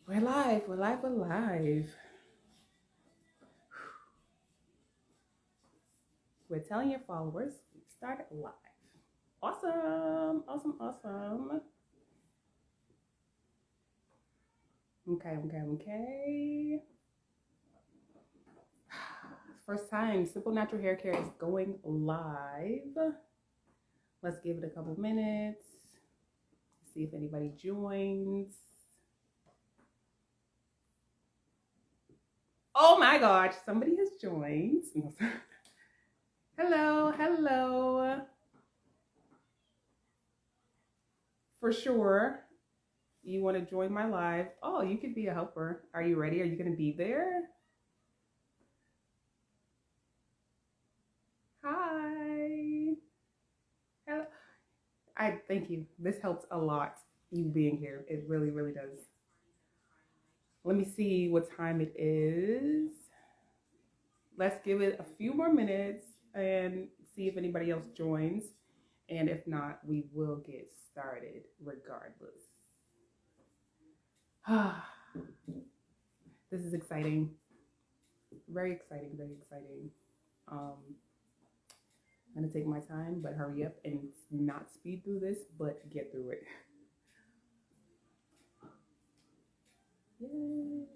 We're live, we're live, we're live. We're telling your followers we started live. Awesome, awesome, awesome. Okay. First time Simple Natural Hair Care is going live. Let's give it a couple minutes. See if anybody joins. Oh my gosh, somebody has joined. Hello, hello. For sure. You want to join my live? Oh, you could be a helper. Are you ready? Are you going to be there? Hi. Hello. I thank you. This helps a lot, you being here. It really, really does. Let me see what time it is. Let's give it a few more minutes and see if anybody else joins. And if not, we will get started regardless. This is exciting. Very exciting, very exciting. Um, I'm gonna take my time, but hurry up and not speed through this, but get through it. Yay.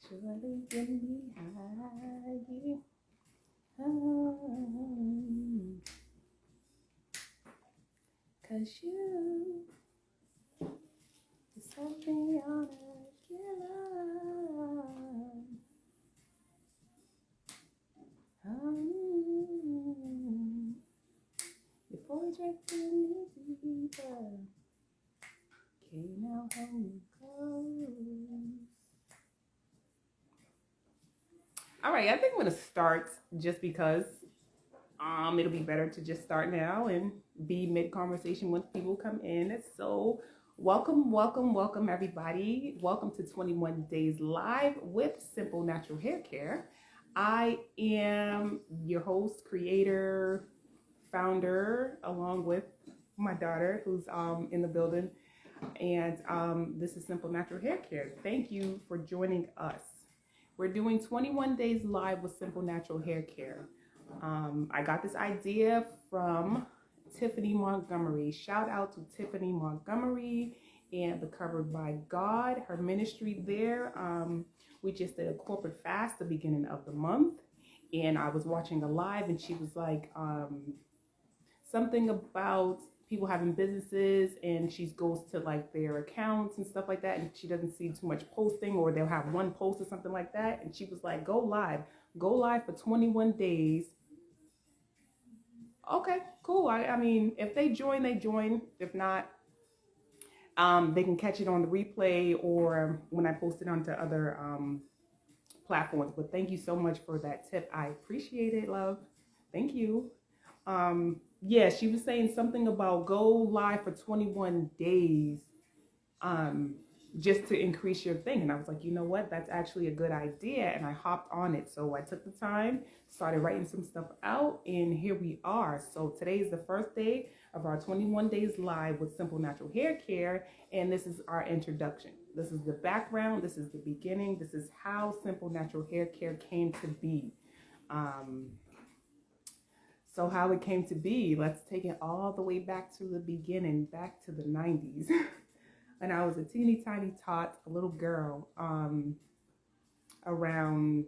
Surely get me high. Cause you set me on a killer. Before we drink too deeper, okay, now hold me close. All right, I think I'm gonna start just because it'll be better to just start now and be mid conversation once people come in. So welcome everybody. Welcome to 21 Days Live with Simple Natural Hair Care. I am your host, creator, founder, along with my daughter who's in the building. And this is Simple Natural Hair Care. Thank you for joining us. We're doing 21 Days Live with Simple Natural Hair Care. I got this idea from Tiffany Montgomery. Shout out to Tiffany Montgomery and the Covered by God, her ministry there. We just did a corporate fast the beginning of the month, and I was watching a live, and she was like something about people having businesses, and she goes to like their accounts and stuff like that, and she doesn't see too much posting, or they'll have one post or something like that, and she was like, go live for 21 days. Okay, cool. I mean, if they join, they join. If not, they can catch it on the replay or when I post it onto other platforms. But thank you so much for that tip. I appreciate it, love. Thank you. Yeah, she was saying something about go live for 21 days. Um, just to increase your thing. And I was like, you know what? That's actually a good idea. And I hopped on it. So I took the time, started writing some stuff out, and here we are. So today is the first day of our 21 Days Live with Simple Natural Hair Care. And this is our introduction. This is the background. This is the beginning. This is how Simple Natural Hair Care came to be. So how it came to be, let's take it all the way back to the beginning, back to the 90s. And I was a teeny tiny tot, a little girl, around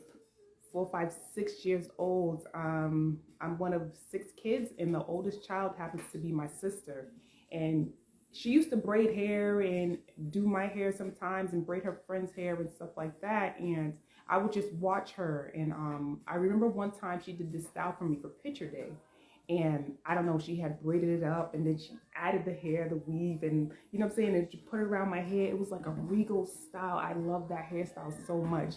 4, 5, 6 years old. I'm one of 6 kids, and the oldest child happens to be my sister. And she used to braid hair and do my hair sometimes and braid her friend's hair and stuff like that. And I would just watch her. And I remember one time she did this style for me for picture day. And I don't know, she had braided it up and then she added the hair, the weave, and you know what I'm saying? And she put it around my head. It was like a regal style. I love that hairstyle so much.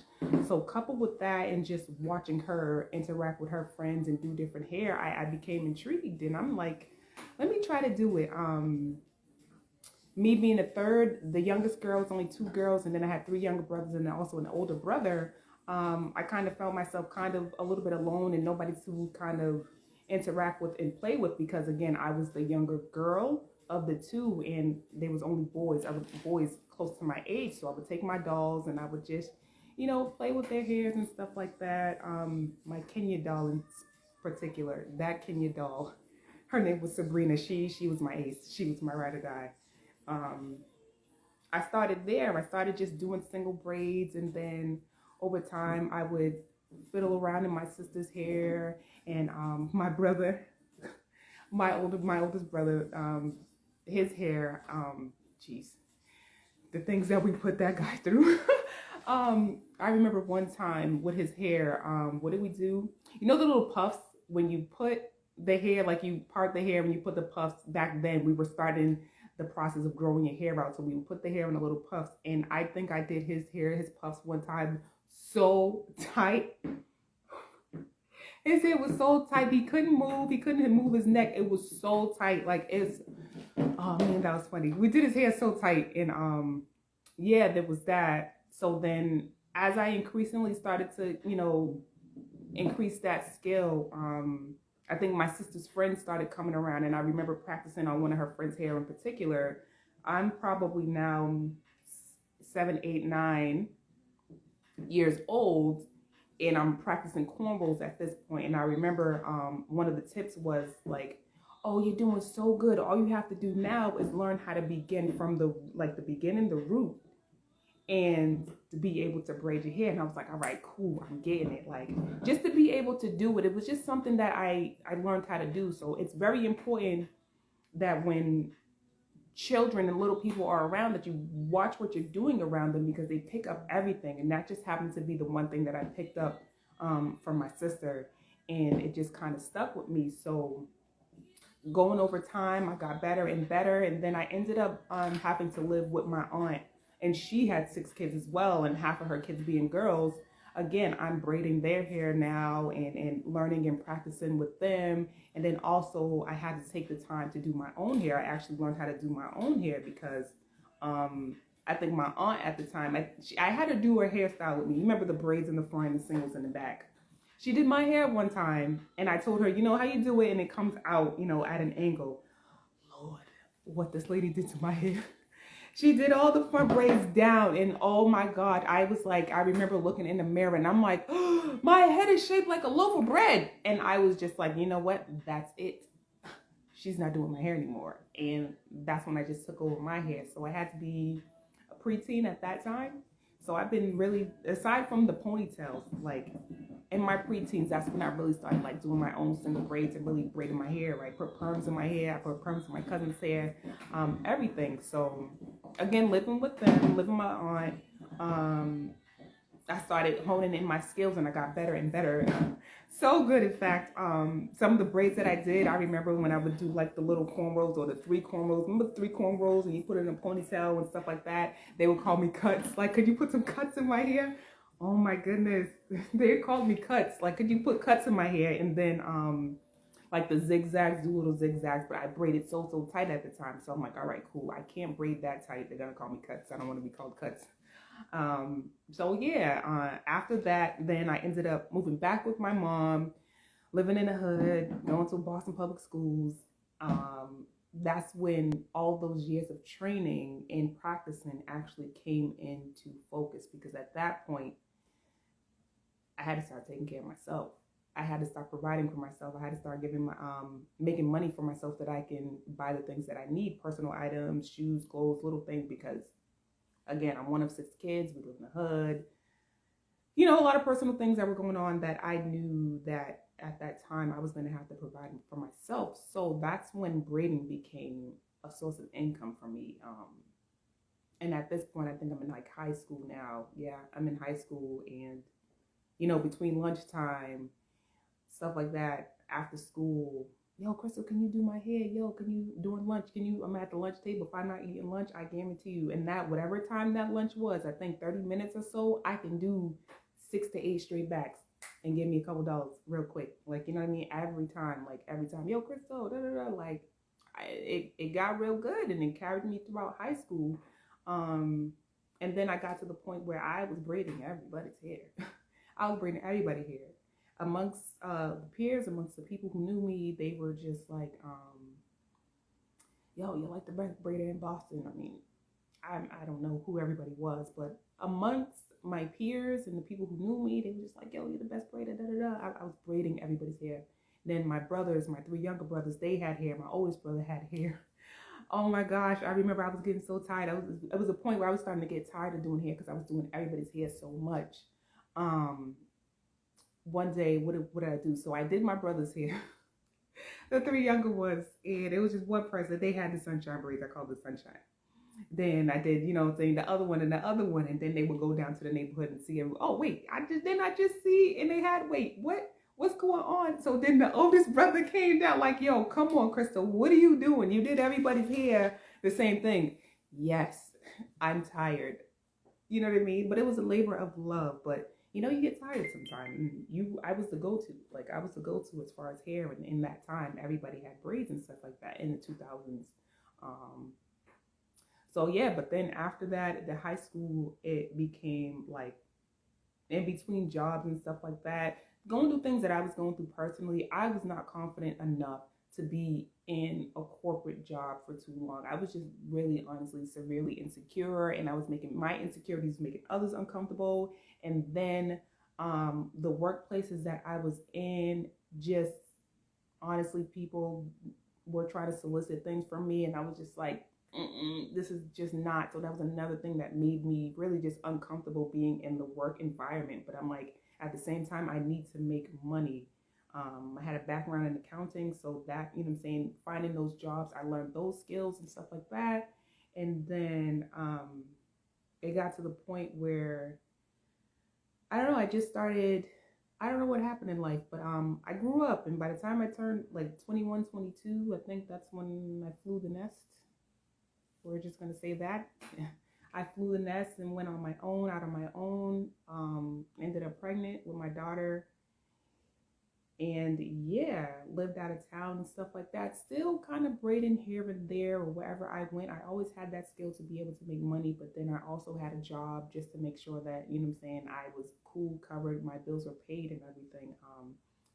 So coupled with that and just watching her interact with her friends and do different hair, I became intrigued. And I'm like, let me try to do it. Me being a third, the youngest girl was only 2 girls, and then I had 3 younger brothers and then also an older brother. I kind of felt myself kind of a little bit alone and nobody to kind of interact with and play with, because again, I was the younger girl of the two, and there was only boys. I was boys close to my age, so I would take my dolls and I would just, play with their hairs and stuff like that. My Kenya doll in particular, that Kenya doll, her name was Sabrina. She was my ace. She was my ride or die. I started there. I started just doing single braids, and then over time I would fiddle around in my sister's hair, and my brother, my oldest brother, his hair, jeez, the things that we put that guy through. I remember one time with his hair, what did we do? The little puffs when you put the hair, like you part the hair and you put the puffs. Back then we were starting the process of growing your hair out, so we would put the hair in the little puffs, and I think I did his puffs one time so tight. His hair was so tight, he couldn't move his neck. It was so tight, like oh man, that was funny. We did his hair so tight, and yeah, there was that. So then as I increasingly started to, increase that skill, I think my sister's friends started coming around, and I remember practicing on one of her friends' hair in particular. I'm probably now 7, 8, 9 years old, and I'm practicing cornrows at this point. And I remember one of the tips was like, oh, you're doing so good. All you have to do now is learn how to begin from the beginning, the root, and to be able to braid your hair. And I was like, all right, cool, I'm getting it. Like, just to be able to do it, it was just something that I learned how to do. So it's very important that when children and little people are around, that you watch what you're doing around them, because they pick up everything. And that just happened to be the one thing that I picked up from my sister, and it just kind of stuck with me. So going over time, I got better and better, and then I ended up having to live with my aunt, and she had 6 kids as well, and half of her kids being girls. Again, I'm braiding their hair now and learning and practicing with them. And then also I had to take the time to do my own hair. I actually learned how to do my own hair because I think my aunt at the time, I had to do her hairstyle with me. You remember the braids in the front and the singles in the back? She did my hair one time, and I told her, how you do it and it comes out, at an angle. Lord, what this lady did to my hair. She did all the front braids down, and oh my God, I was like, I remember looking in the mirror and I'm like, oh, my head is shaped like a loaf of bread. And I was just like, you know what? That's it. She's not doing my hair anymore. And that's when I just took over my hair. So I had to be a preteen at that time. So I've been really, aside from the ponytails, like in my preteens, that's when I really started like doing my own single braids and really braiding my hair, right? Put perms in my hair, I put perms in my cousin's hair, everything. So again, living with them, living with my aunt, I started honing in my skills, and I got better and better. So good, in fact. Some of the braids that I did, I remember when I would do like the little cornrows or the 3 cornrows. Remember the 3 cornrows, and you put it in a ponytail and stuff like that? They would call me cuts. Like, could you put some cuts in my hair? Oh my goodness. They called me cuts. Like, could you put cuts in my hair? And then like the zigzags, do little zigzags, but I braided so tight at the time. So I'm like, all right, cool. I can't braid that tight. They're gonna call me cuts. I don't want to be called cuts. So yeah, after that, then I ended up moving back with my mom, living in the hood, going to Boston public schools. That's when all those years of training and practicing actually came into focus, because at that point, I had to start taking care of myself. I had to start providing for myself. I had to start making money for myself, that I can buy the things that I need, personal items, shoes, clothes, little things, because again, I'm one of 6 kids. We live in the hood. A lot of personal things that were going on that I knew that at that time I was going to have to provide for myself. So that's when braiding became a source of income for me. And at this point, I think I'm in like high school now. Yeah, I'm in high school, and between lunchtime, stuff like that, after school, yo, Crystal, can you do my hair? Yo, can you, during lunch, I'm at the lunch table. If I'm not eating lunch, I guarantee you, and that, whatever time that lunch was, I think 30 minutes or so, I can do 6 to 8 straight backs and give me a couple dollars real quick. Like, you know what I mean? Every time, yo, Crystal, like, it got real good, and it carried me throughout high school. And then I got to the point where I was braiding everybody's hair. I was braiding everybody's hair. amongst the peers, amongst the people who knew me, they were just like, yo, you're like the best braider in Boston. I mean, I don't know who everybody was, but amongst my peers and the people who knew me, they were just like, yo, you're the best braider, da da da. I was braiding everybody's hair. Then my brothers, my three younger brothers, they had hair. My oldest brother had hair. Oh my gosh, I remember I was getting so tired. It was a point where I was starting to get tired of doing hair because I was doing everybody's hair so much. One day, what did I do? So I did my brother's hair, the three younger ones, and it was just one person. They had the sunshine braids. I called it sunshine. Then I did, the other one and the other one, and then they would go down to the neighborhood and see everyone. Oh wait, I just see, and they had what's going on? So then the oldest brother came down like, yo, come on, Crystal, what are you doing? You did everybody's hair the same thing. Yes, I'm tired. You know what I mean? But it was a labor of love. But you get tired sometimes. I was the go-to. Like I was the go-to as far as hair, and in that time, everybody had braids and stuff like that in the 2000s. So yeah, but then after that, the high school, it became like in between jobs and stuff like that, going through things that I was going through personally, I was not confident enough to be in a corporate job for too long. I was just really, honestly, severely insecure, and I was making my insecurities making others uncomfortable. And then the workplaces that I was in, just honestly, people were trying to solicit things from me, and I was just like, this is just not. So that was another thing that made me really just uncomfortable being in the work environment. But I'm like, at the same time, I need to make money. I had a background in accounting, so that, finding those jobs, I learned those skills and stuff like that. And then it got to the point where, I don't know, I don't know what happened in life, but I grew up, and by the time I turned like 21, 22, I think that's when I flew the nest. We're just going to say that. I flew the nest and went on my own, out on my own, ended up pregnant with my daughter, and yeah, lived out of town and stuff like that. Still kind of braiding here and there or wherever I went. I always had that skill to be able to make money, but then I also had a job just to make sure that, I was cool, covered, my bills were paid and everything.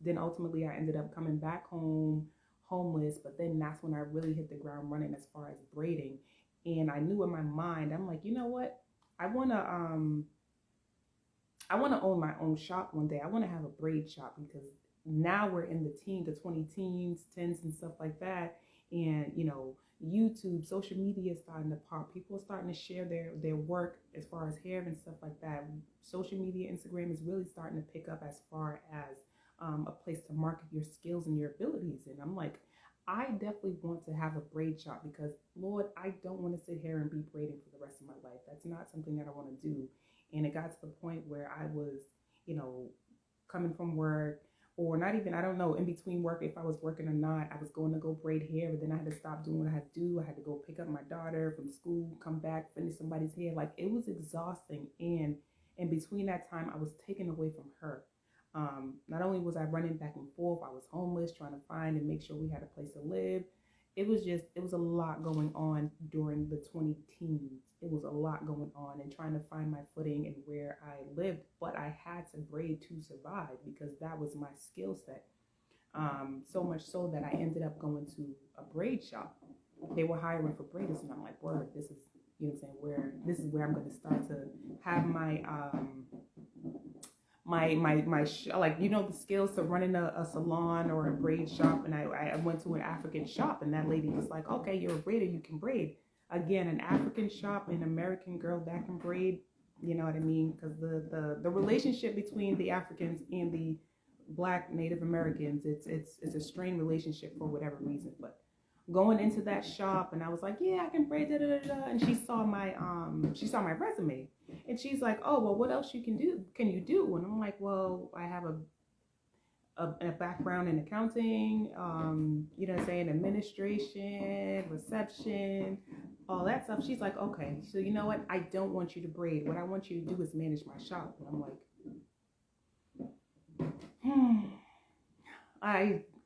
Then ultimately I ended up coming back home, homeless, but then that's when I really hit the ground running as far as braiding. And I knew in my mind, I'm like, you know what? I wanna own my own shop one day. I wanna have a braid shop, because now we're in the 20 teens, 10s and stuff like that. And YouTube, social media is starting to pop. People are starting to share their work as far as hair and stuff like that. Social media, Instagram is really starting to pick up as far as a place to market your skills and your abilities. And I'm like, I definitely want to have a braid shop, because Lord, I don't want to sit here and be braiding for the rest of my life. That's not something that I want to do. And it got to the point where I was, coming from work, or not even, I don't know, in between work, if I was working or not, I was going to go braid hair, but then I had to stop doing what I had to do. I had to go pick up my daughter from school, come back, finish somebody's hair. Like, it was exhausting. And in between that time, I was taken away from her. Not only was I running back and forth, I was homeless, trying to find and make sure we had a place to live. It was a lot going on during the 20 teens. It was a lot going on, and trying to find my footing and where I lived. But I had to braid to survive, because that was my skill set. So much so that I ended up going to a braid shop. They were hiring for braiders, and I'm like, word, this is, this is where I'm going to start to have my the skills to running a salon or a braid shop. And I went to an African shop, and that lady was like, okay, you're a braider, you can braid. Again, an African shop, an American girl that can braid, you know what I mean? Because the relationship between the Africans and the Black Native Americans, it's a strained relationship for whatever reason. But going into that shop, and I was like, yeah, I can braid, da da da da. And she saw my resume, and she's like, oh, well, what else can you do? And I'm like, well, I have a background in accounting, administration, reception, all that stuff. She's like, okay, so you know what? I don't want you to braid. What I want you to do is manage my shop. And I'm like,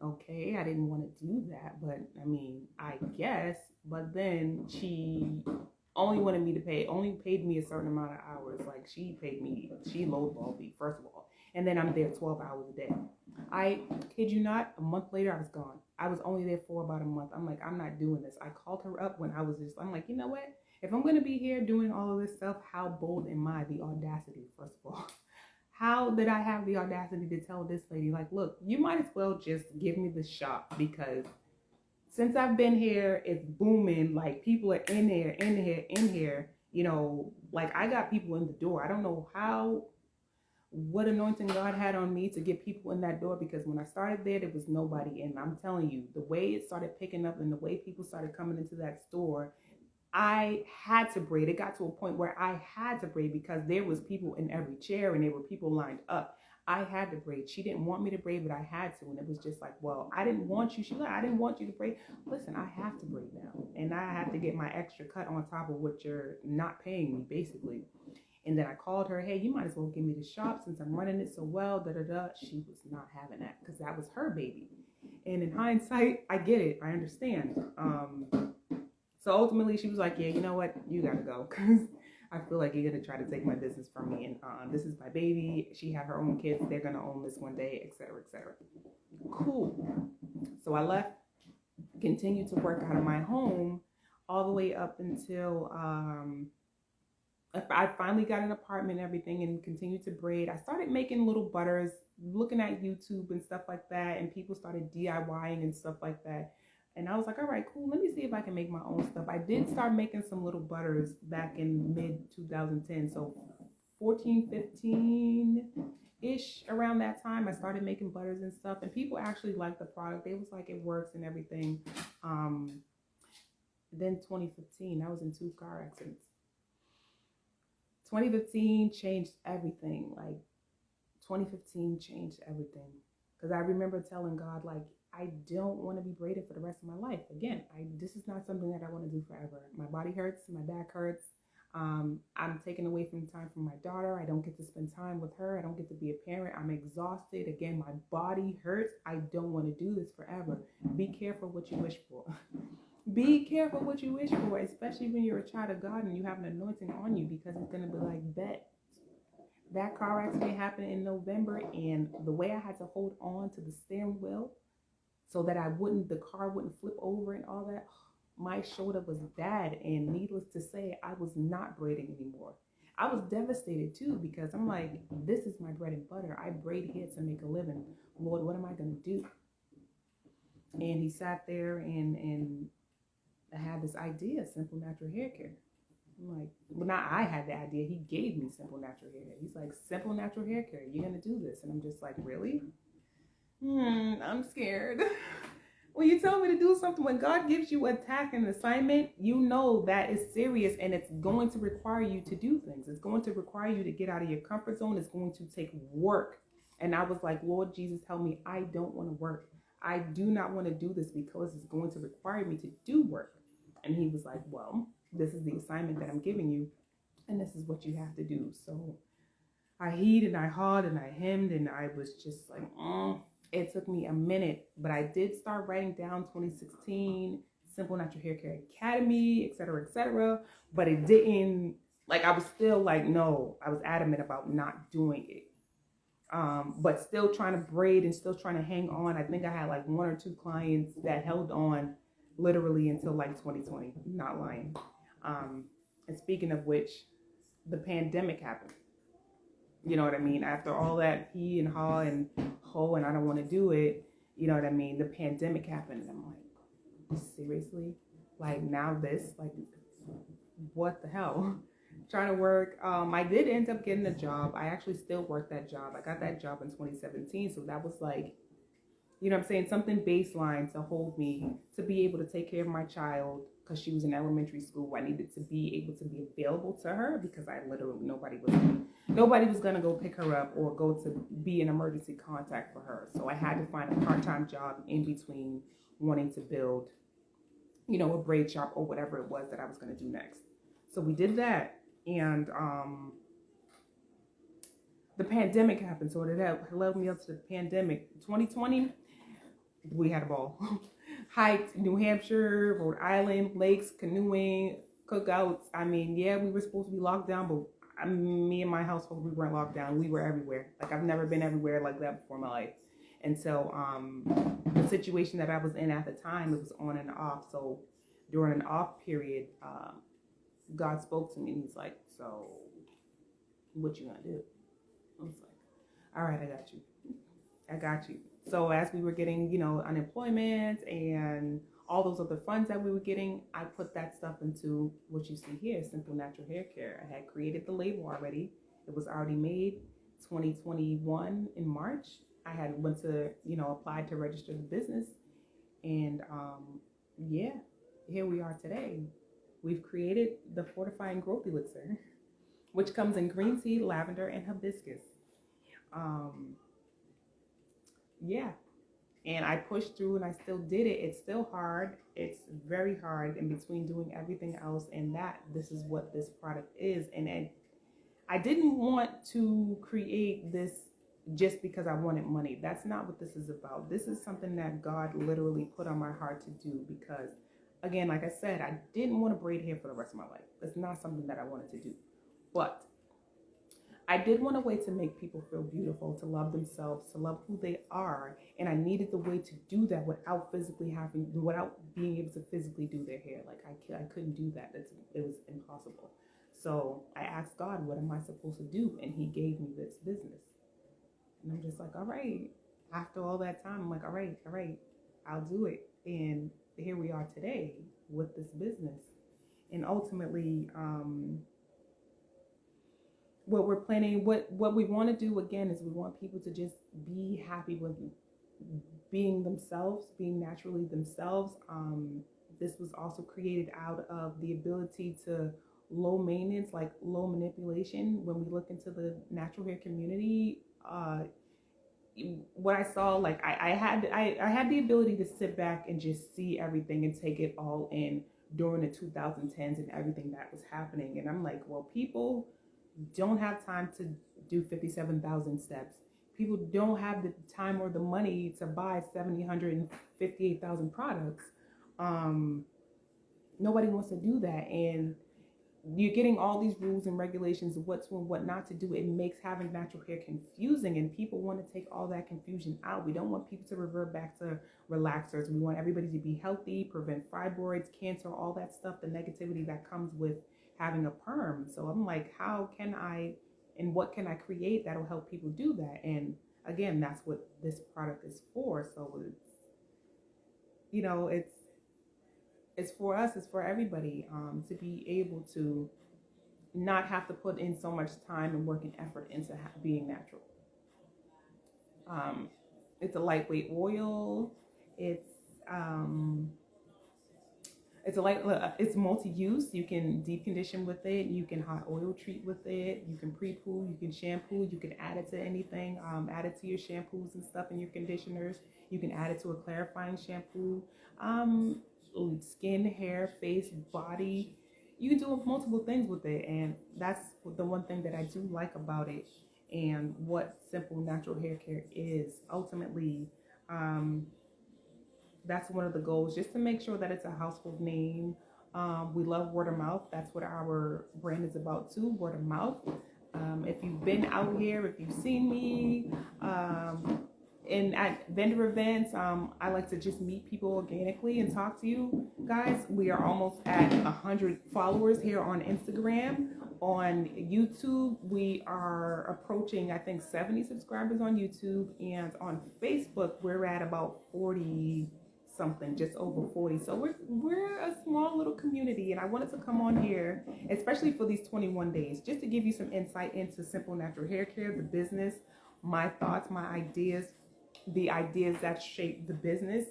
okay, I didn't want to do that, but I mean, I guess. But then she only paid me a certain amount of hours. Like, she lowballed me, first of all. And then I'm there 12 hours a day. I kid you not, a month later, I was gone. I was only there for about a month. I'm like, I'm not doing this. I called her up when I'm like, you know what? If I'm going to be here doing all of this stuff, how bold am I? The audacity, first of all. How did I have the audacity to tell this lady, like, look, you might as well just give me the shop, because since I've been here, it's booming. Like, people are in here. You know, like, I got people in the door. I don't know what anointing God had on me to get people in that door, because when I started there was nobody in. I'm telling you, the way it started picking up and the way people started coming into that store, I had to braid. It got to a point where I had to braid because there was people in every chair and there were people lined up. I had to braid. She didn't want me to braid, but I had to. And it was just like, well, I didn't want you. She's like, I didn't want you to braid. Listen, I have to braid now. And I have to get my extra cut on top of what you're not paying me, basically. And then I called her, hey, you might as well give me the shop since I'm running it so well, She was not having that because that was her baby. And in hindsight, I get it. I understand. So ultimately, she was like, yeah, you know what? You got to go, because I feel like you're going to try to take my business from me. And this is my baby. She had her own kids. They're going to own this one day, et cetera, et cetera. Cool. So I left, continued to work out of my home all the way up until I finally got an apartment and everything, and continued to braid. I started making little butters, looking at YouTube and stuff like that, and people started DIYing and stuff like that. And I was like, all right, cool. Let me see if I can make my own stuff. I did start making some little butters back in mid 2010. So 14, 15-ish, around that time, I started making butters and stuff. And people actually liked the product. They was like, it works and everything. Then 2015, I was in 2 car accidents. 2015 changed everything. Like, 2015 changed everything. Because I remember telling God, like, I don't want to be braided for the rest of my life. Again, this is not something that I want to do forever. My body hurts, my back hurts. I'm taken away from time from my daughter. I don't get to spend time with her. I don't get to be a parent. I'm exhausted. Again, my body hurts. I don't want to do this forever. Be careful what you wish for. Be careful what you wish for, especially when you're a child of God and you have an anointing on you, because it's going to be like, bet. That car accident happened in November, and the way I had to hold on to the steering wheel so that the car wouldn't flip over and all that, my shoulder was bad. And needless to say, I was not braiding anymore. I was devastated too, because I'm like, this is my bread and butter. I braid here to make a living. Lord, what am I going to do? And he sat there and I had this idea, Simple Natural Hair Care. I'm like, well, not I had the idea. He gave me Simple Natural Hair Care. He's like, Simple Natural Hair Care, you're going to do this. And I'm just like, really? I'm scared. When you tell me to do something, when God gives you a task and an assignment, you know that is serious, and it's going to require you to do things. It's going to require you to get out of your comfort zone. It's going to take work. And I was like, Lord Jesus, help me. I don't want to work. I do not want to do this because it's going to require me to do work. And he was like, well, this is the assignment that I'm giving you, and this is what you have to do. So I heed and I hawed and I hemmed, and I was just like, It took me a minute, but I did start writing down 2016, Simple Natural Hair Care Academy, et cetera, but it didn't, like, I was still like, no, I was adamant about not doing it. But still trying to braid and still trying to hang on. I think I had like 1 or 2 clients that held on literally until like 2020, not lying. And speaking of which, the pandemic happened. You know what I mean? After all that he and ha and ho and I don't want to do it, you know what I mean? The pandemic happened, and I'm like, seriously? Like, now this? Like, what the hell? Trying to work. I did end up getting a job. I actually still work that job. I got that job in 2017, so that was like, you know what I'm saying, something baseline to hold me, to be able to take care of my child, because she was in elementary school. I needed to be able to be available to her, because I literally, nobody was going to go pick her up or go to be an emergency contact for her. So I had to find a part-time job in between wanting to build, you know, a braid shop or whatever it was that I was going to do next. So we did that, and the pandemic happened. So that led me up to the pandemic. 2020, we had a ball. Hiked New Hampshire, Rhode Island, lakes, canoeing, cookouts. I mean, yeah, we were supposed to be locked down, but me and my household, we weren't locked down. We were everywhere. Like I've never been everywhere like that before in my life. And so the situation that I was in at the time, it was on and off. So during an off period, God spoke to me and he's like, so what you gonna do? I was like, all right, I got you. I got you. So as we were getting, unemployment and all those other funds that we were getting, I put that stuff into what you see here, Simple Natural Hair Care. I had created the label already. It was already made 2021 in March. I had went to, applied to register the business. And yeah, here we are today. We've created the Fortifying Growth Elixir, which comes in green tea, lavender, and hibiscus. Yeah. And I pushed through and I still did it. It's still hard. It's very hard in between doing everything else and that. This is what this product is. And I didn't want to create this just because I wanted money. That's not what this is about. This is something that God literally put on my heart to do because, again, like I said, I didn't want to braid hair for the rest of my life. It's not something that I wanted to do. But I did want a way to make people feel beautiful, to love themselves, to love who they are. And I needed the way to do that without being able to physically do their hair. Like I couldn't do that. It was impossible. So I asked God, what am I supposed to do? And he gave me this business. And I'm just like, all right. After all that time, I'm like, all right, I'll do it. And here we are today with this business. And ultimately, what we're planning, what we want to do again is we want people to just be happy with being themselves, being naturally themselves. This was also created out of the ability to low maintenance, like low manipulation. When we look into the natural hair community, what I saw, like I had the ability to sit back and just see everything and take it all in during the 2010s and everything that was happening. And I'm like, well, people don't have time to do 57,000 steps. People don't have the time or the money to buy 758,000 products. Nobody wants to do that. And you're getting all these rules and regulations of what to and what not to do. It makes having natural hair confusing, and people want to take all that confusion out. We don't want people to revert back to relaxers. We want everybody to be healthy, prevent fibroids, cancer, all that stuff, the negativity that comes with having a perm. So I'm like, how can I and what can I create that'll help people do that? And again, that's what this product is for. So it's for us, it's for everybody, to be able to not have to put in so much time and work and effort into being natural. It's a lightweight oil. It's multi-use. You can deep condition with it. You can hot oil treat with it. You can pre-poo. You can shampoo. You can add it to anything. Add it to your shampoos and stuff and your conditioners. You can add it to a clarifying shampoo. Skin, hair, face, body. You can do multiple things with it, and that's the one thing that I do like about it. And what Simple Natural Hair Care is ultimately. That's one of the goals, just to make sure that it's a household name. We love word of mouth. That's what our brand is about too, word of mouth. If you've been out here, if you've seen me at vendor events, I like to just meet people organically and talk to you guys. We are almost at 100 followers here on Instagram. On YouTube, we are approaching, I think, 70 subscribers on YouTube. And on Facebook, we're at about 40 something, just over 40. So we're a small little community, and I wanted to come on here, especially for these 21 days, just to give you some insight into Simple Natural Hair Care, the business, my thoughts, my ideas, the ideas that shape the business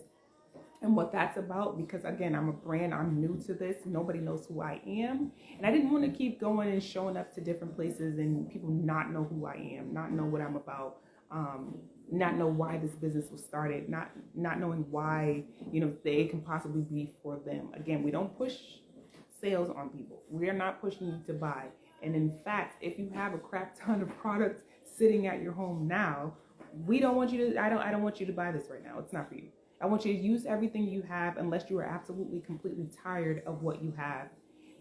and what that's about. Because again, I'm a brand, I'm new to this, nobody knows who I am, and I didn't want to keep going and showing up to different places and people not know who I am, not know what I'm about, not know why this business was started, not knowing why, they can possibly be for them. Again, we don't push sales on people. We are not pushing you to buy. And in fact, if you have a crap ton of products sitting at your home now, I don't want you to buy this right now. It's not for you. I want you to use everything you have, unless you are absolutely completely tired of what you have.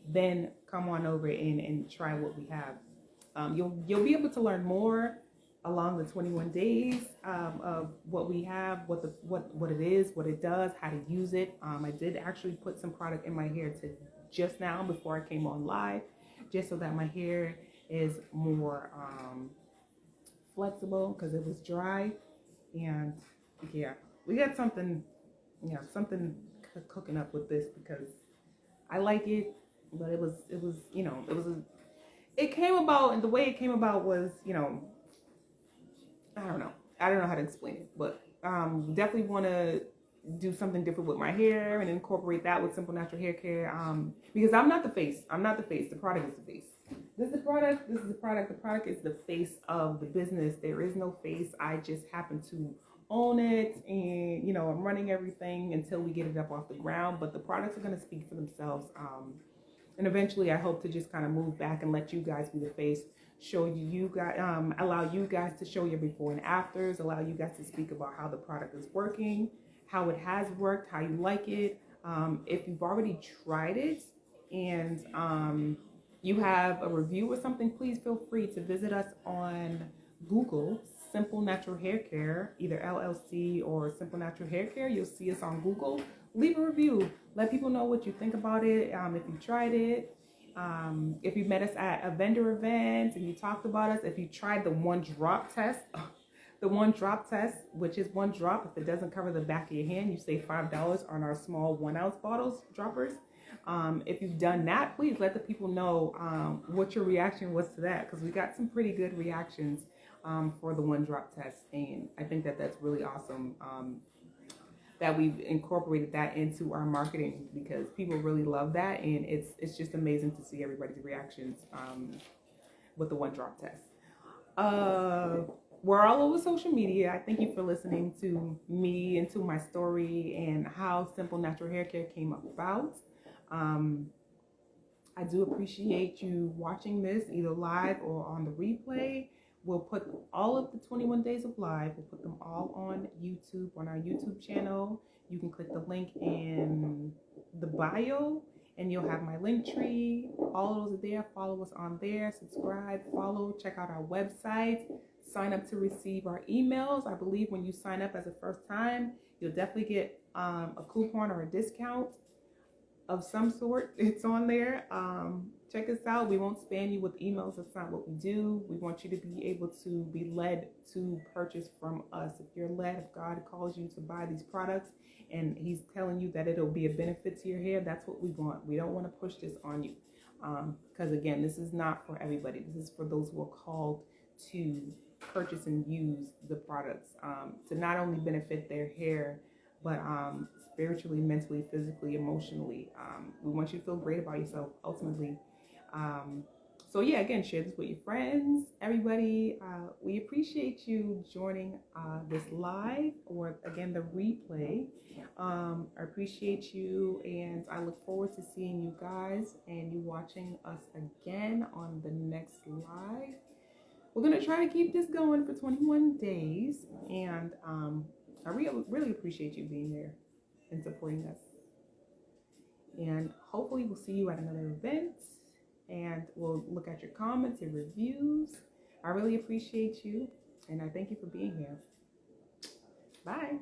Then come on over and try what we have. You'll be able to learn more along the 21 days of what we have, what it is, what it does, how to use it. I did actually put some product in my hair just now before I came on live, just so that my hair is more flexible because it was dry. And yeah, we got something cooking up with this because I like it, but it came about, and the way it came about was, I don't know how to explain it, but definitely want to do something different with my hair and incorporate that with Simple Natural Hair Care. Because I'm not the face. The product is the face. This is the product. The product is the face of the business. There is no face. I just happen to own it, and I'm running everything until we get it up off the ground. But the products are going to speak for themselves. And eventually, I hope to just kind of move back and let you guys be the face. Show you guys, allow you guys to show your before and afters. Allow you guys to speak about how the product is working, how it has worked, how you like it. If you've already tried it and you have a review or something, please feel free to visit us on Google, Simple Natural Hair Care, either LLC or Simple Natural Hair Care. You'll see us on Google. Leave a review. Let people know what you think about it. If you tried it, if you met us at a vendor event and you talked about us, if you tried the one drop test, which is one drop. If it doesn't cover the back of your hand, you save $5 on our small 1 ounce bottles droppers. If you've done that, please let the people know what your reaction was to that, because we got some pretty good reactions for the one drop test, and I think that that's really awesome that we've incorporated that into our marketing, because people really love that, and it's just amazing to see everybody's reactions with the one drop test. We're all over social media. I thank you for listening to me and to my story and how Simple Natural Hair Care came about. I do appreciate you watching this either live or on the replay. We'll put all of the 21 days of live, we'll put them all on YouTube, on our YouTube channel. You can click the link in the bio and you'll have my link tree. All of those are there. Follow us on there, subscribe, follow, check out our website, sign up to receive our emails. I believe when you sign up as a first time, you'll definitely get a coupon or a discount of some sort. It's on there. Check us out. We won't spam you with emails. That's not what we do. We want you to be able to be led to purchase from us. If you're led, if God calls you to buy these products and he's telling you that it'll be a benefit to your hair, that's what we want. We don't want to push this on you. Because again, this is not for everybody. This is for those who are called to purchase and use the products to not only benefit their hair, but spiritually, mentally, physically, emotionally. We want you to feel great about yourself ultimately. So yeah, again, share this with your friends, everybody. We appreciate you joining this live, or again, the replay. I appreciate you, and I look forward to seeing you guys and you watching us again on the next live. We're gonna try to keep this going for 21 days, and I really appreciate you being here and supporting us. And hopefully we'll see you at another event, and we'll look at your comments and reviews. I really appreciate you, and I thank you for being here. Bye.